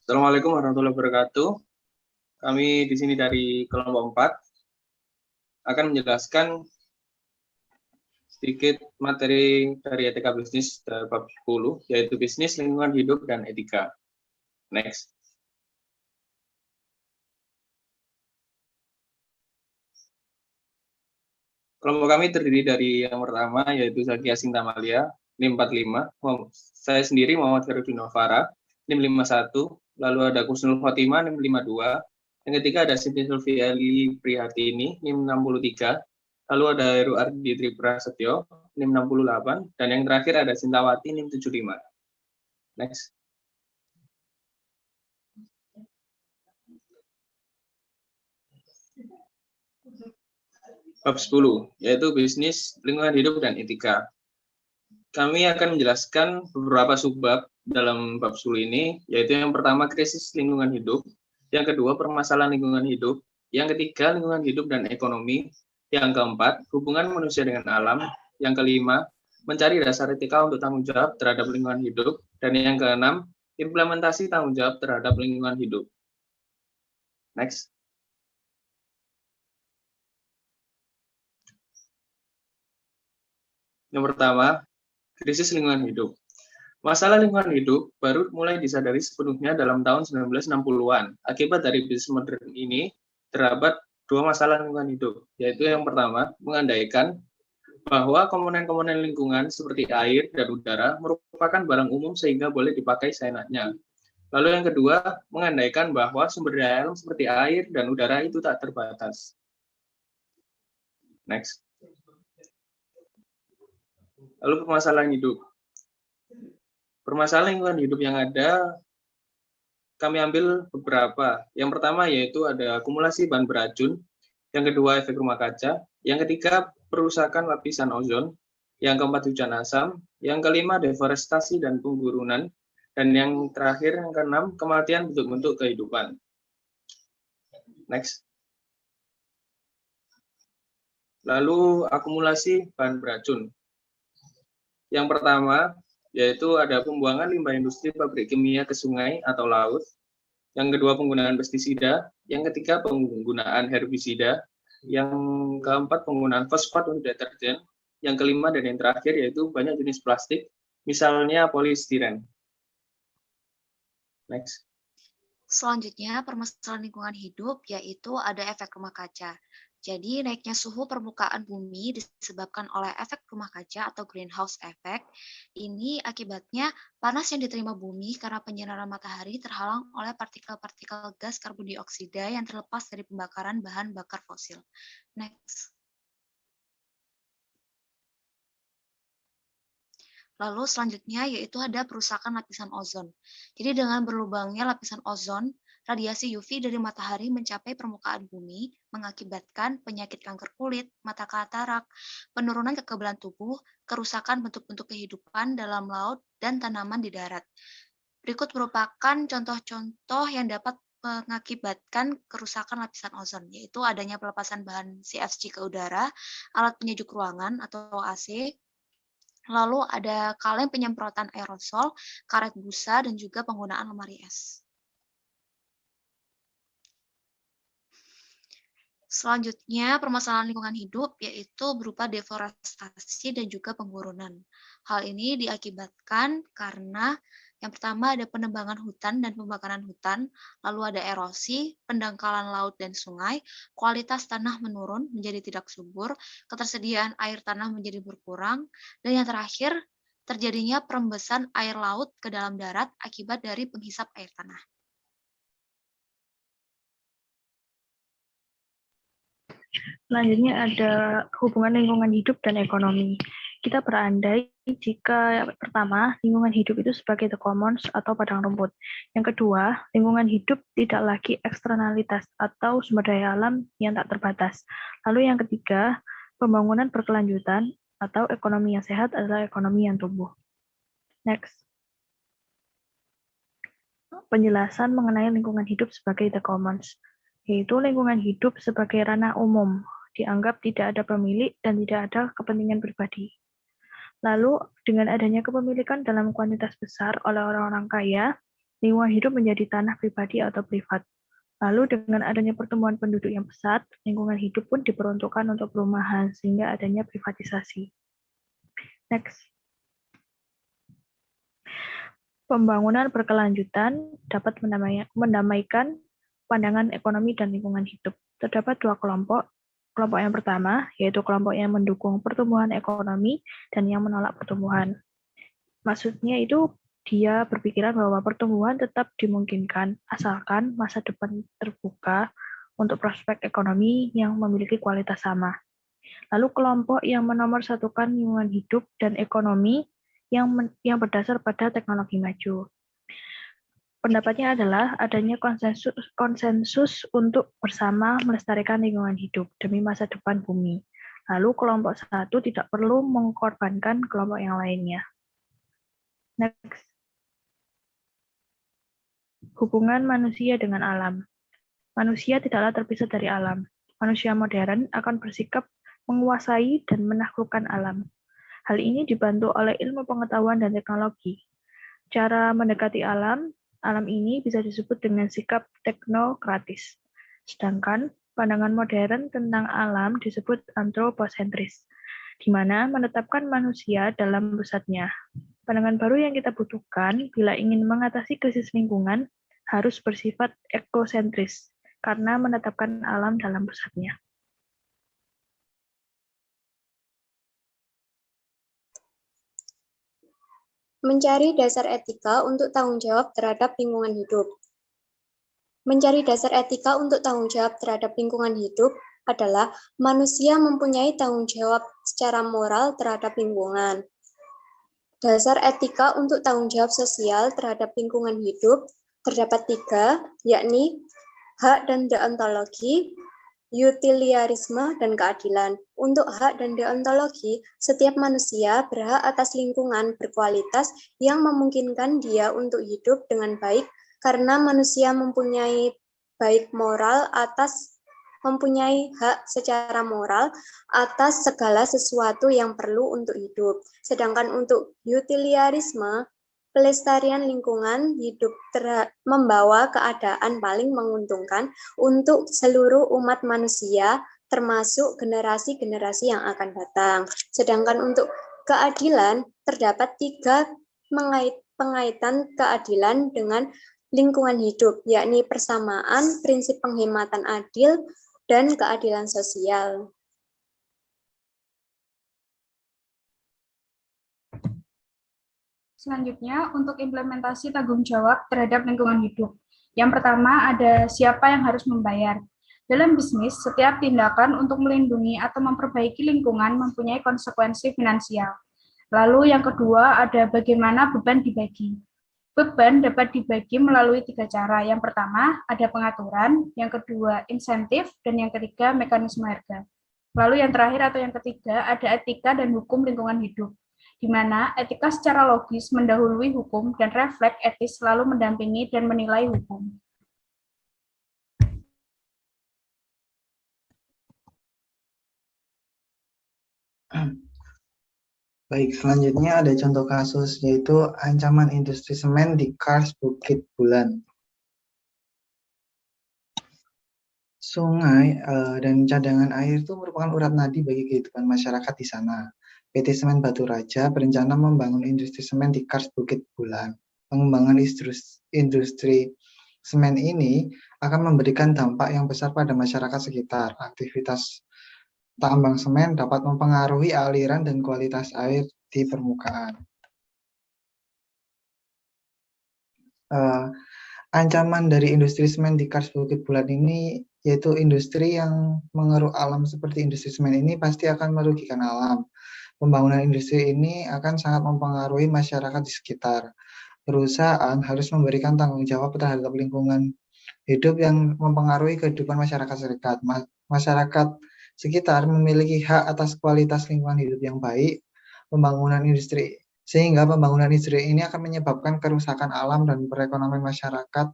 Assalamualaikum warahmatullahi wabarakatuh. Kami di sini dari kelompok 4 akan menjelaskan sedikit materi dari etika bisnis bab 10, yaitu bisnis, lingkungan hidup, dan etika. Next. Kelompok kami terdiri dari yang pertama, yaitu Zakia Sintamalia, NIM 45, saya sendiri Muhammad Ferudin Novara, NIM 51, lalu ada Kusnul Khotimah, NIM 52, yang ketiga ada Siti Sulfiali Prihatini, NIM 63, lalu ada Heru Ardi Triprasetyo, NIM 68, dan yang terakhir ada Sintawati, NIM 75. Next. Bab 10, yaitu bisnis, lingkungan hidup, dan etika. Kami akan menjelaskan beberapa subbab dalam bab 10 ini, yaitu yang pertama krisis lingkungan hidup, yang kedua permasalahan lingkungan hidup, yang ketiga lingkungan hidup dan ekonomi, yang keempat hubungan manusia dengan alam, yang kelima mencari dasar etika untuk tanggung jawab terhadap lingkungan hidup, dan yang keenam implementasi tanggung jawab terhadap lingkungan hidup. Next. Yang pertama, krisis lingkungan hidup. Masalah lingkungan hidup baru mulai disadari sepenuhnya dalam tahun 1960-an. Akibat dari bisnis modern ini, terdapat dua masalah lingkungan hidup, yaitu yang pertama, mengandaikan bahwa komponen-komponen lingkungan seperti air dan udara merupakan barang umum sehingga boleh dipakai seenaknya. Lalu yang kedua, mengandaikan bahwa sumber daya alam seperti air dan udara itu tak terbatas. Next. Lalu permasalahan hidup. Permasalahan lingkungan hidup yang ada, kami ambil beberapa. Yang pertama yaitu ada akumulasi bahan beracun, yang kedua efek rumah kaca, yang ketiga perusakan lapisan ozon, yang keempat hujan asam, yang kelima deforestasi dan penggurunan, dan yang terakhir yang keenam kematian bentuk-bentuk kehidupan. Next. Lalu akumulasi bahan beracun. Yang pertama yaitu ada pembuangan limbah industri pabrik kimia ke sungai atau laut. Yang kedua penggunaan pestisida, yang ketiga penggunaan herbisida, yang keempat penggunaan fosfat untuk deterjen, yang kelima dan yang terakhir yaitu banyak jenis plastik, misalnya polistiren. Next. Selanjutnya, permasalahan lingkungan hidup yaitu ada efek rumah kaca. Jadi, naiknya suhu permukaan bumi disebabkan oleh efek rumah kaca atau greenhouse effect. Ini akibatnya panas yang diterima bumi karena penyinaran matahari terhalang oleh partikel-partikel gas karbon dioksida yang terlepas dari pembakaran bahan bakar fosil. Next. Lalu selanjutnya yaitu ada perusakan lapisan ozon. Jadi dengan berlubangnya lapisan ozon, radiasi UV dari matahari mencapai permukaan bumi, mengakibatkan penyakit kanker kulit, mata katarak, penurunan kekebalan tubuh, kerusakan bentuk-bentuk kehidupan dalam laut, dan tanaman di darat. Berikut merupakan contoh-contoh yang dapat mengakibatkan kerusakan lapisan ozon, yaitu adanya pelepasan bahan CFC ke udara, alat penyejuk ruangan atau AC, lalu ada kaleng penyemprotan aerosol, karet busa, dan juga penggunaan lemari es. Selanjutnya, permasalahan lingkungan hidup yaitu berupa deforestasi dan juga pengurunan. Hal ini diakibatkan karena yang pertama ada penebangan hutan dan pembakaran hutan, lalu ada erosi, pendangkalan laut dan sungai, kualitas tanah menurun menjadi tidak subur, ketersediaan air tanah menjadi berkurang, dan yang terakhir terjadinya perembesan air laut ke dalam darat akibat dari penghisap air tanah. Selanjutnya ada hubungan lingkungan hidup dan ekonomi. Kita berandai jika pertama, lingkungan hidup itu sebagai the commons atau padang rumput. Yang kedua, lingkungan hidup tidak lagi eksternalitas atau sumber daya alam yang tak terbatas. Lalu yang ketiga, pembangunan berkelanjutan atau ekonomi yang sehat adalah ekonomi yang tumbuh. Next. Penjelasan mengenai lingkungan hidup sebagai the commons, yaitu lingkungan hidup sebagai ranah umum, dianggap tidak ada pemilik dan tidak ada kepentingan pribadi. Lalu, dengan adanya kepemilikan dalam kuantitas besar oleh orang-orang kaya, lingkungan hidup menjadi tanah pribadi atau privat. Lalu dengan adanya pertumbuhan penduduk yang pesat, lingkungan hidup pun diperuntukkan untuk perumahan sehingga adanya privatisasi. Next. Pembangunan berkelanjutan dapat mendamaikan pandangan ekonomi dan lingkungan hidup. Terdapat dua kelompok. Kelompok yang pertama, yaitu kelompok yang mendukung pertumbuhan ekonomi dan yang menolak pertumbuhan. Maksudnya itu dia berpikiran bahwa pertumbuhan tetap dimungkinkan asalkan masa depan terbuka untuk prospek ekonomi yang memiliki kualitas sama. Lalu kelompok yang menomorsatukan lingkungan hidup dan ekonomi yang berdasar pada teknologi maju. Pendapatnya adalah adanya konsensus untuk bersama melestarikan lingkungan hidup demi masa depan bumi. Lalu kelompok satu tidak perlu mengorbankan kelompok yang lainnya. Next. Hubungan manusia dengan alam. Manusia tidaklah terpisah dari alam. Manusia modern akan bersikap menguasai dan menaklukkan alam. Hal ini dibantu oleh ilmu pengetahuan dan teknologi. Cara mendekati alam ini bisa disebut dengan sikap teknokratis. Sedangkan pandangan modern tentang alam disebut antroposentris, di mana menetapkan manusia dalam pusatnya. Pandangan baru yang kita butuhkan bila ingin mengatasi krisis lingkungan harus bersifat ekosentris, karena menetapkan alam dalam pusatnya. Mencari dasar etika untuk tanggung jawab terhadap lingkungan hidup. Mencari dasar etika untuk tanggung jawab terhadap lingkungan hidup adalah manusia mempunyai tanggung jawab secara moral terhadap lingkungan. Dasar etika untuk tanggung jawab sosial terhadap lingkungan hidup terdapat 3, yakni hak dan deontologi, utilitarisme, dan keadilan. Untuk hak dan deontologi, setiap manusia berhak atas lingkungan berkualitas yang memungkinkan dia untuk hidup dengan baik karena manusia mempunyai mempunyai hak secara moral atas segala sesuatu yang perlu untuk hidup. Sedangkan untuk utilitarisme, pelestarian lingkungan hidup membawa keadaan paling menguntungkan untuk seluruh umat manusia, termasuk generasi-generasi yang akan datang. Sedangkan untuk keadilan, terdapat 3 pengaitan keadilan dengan lingkungan hidup, yakni persamaan, prinsip penghematan adil, dan keadilan sosial. Selanjutnya, untuk implementasi tanggung jawab terhadap lingkungan hidup. Yang pertama, ada siapa yang harus membayar. Dalam bisnis, setiap tindakan untuk melindungi atau memperbaiki lingkungan mempunyai konsekuensi finansial. Lalu yang kedua, ada bagaimana beban dibagi. Beban dapat dibagi melalui 3 cara. Yang pertama, ada pengaturan, yang kedua, insentif, dan yang ketiga, mekanisme harga. Lalu yang terakhir atau yang ketiga, ada etika dan hukum lingkungan hidup, di mana etika secara logis mendahului hukum dan refleks etis selalu mendampingi dan menilai hukum. Baik, selanjutnya ada contoh kasus, yaitu ancaman industri semen di Kars Bukit Bulan. Sungai dan cadangan air itu merupakan urat nadi bagi kehidupan masyarakat di sana. PT Semen Batu Raja berencana membangun industri semen di Kars Bukit Bulan. Pengembangan industri semen ini akan memberikan dampak yang besar pada masyarakat sekitar. Aktivitas tambang semen dapat mempengaruhi aliran dan kualitas air di permukaan. Ancaman dari industri semen di Kars Bukit Bulan ini, yaitu industri yang mengeruk alam seperti industri semen ini pasti akan merugikan alam. Pembangunan industri ini akan sangat mempengaruhi masyarakat di sekitar. Perusahaan harus memberikan tanggung jawab terhadap lingkungan hidup yang mempengaruhi kehidupan masyarakat sekitar. Masyarakat sekitar memiliki hak atas kualitas lingkungan hidup yang baik. Sehingga pembangunan industri ini akan menyebabkan kerusakan alam dan perekonomian masyarakat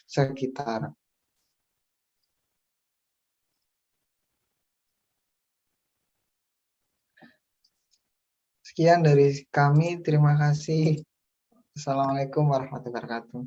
sekitar. Sekian dari kami, terima kasih. Assalamualaikum warahmatullahi wabarakatuh.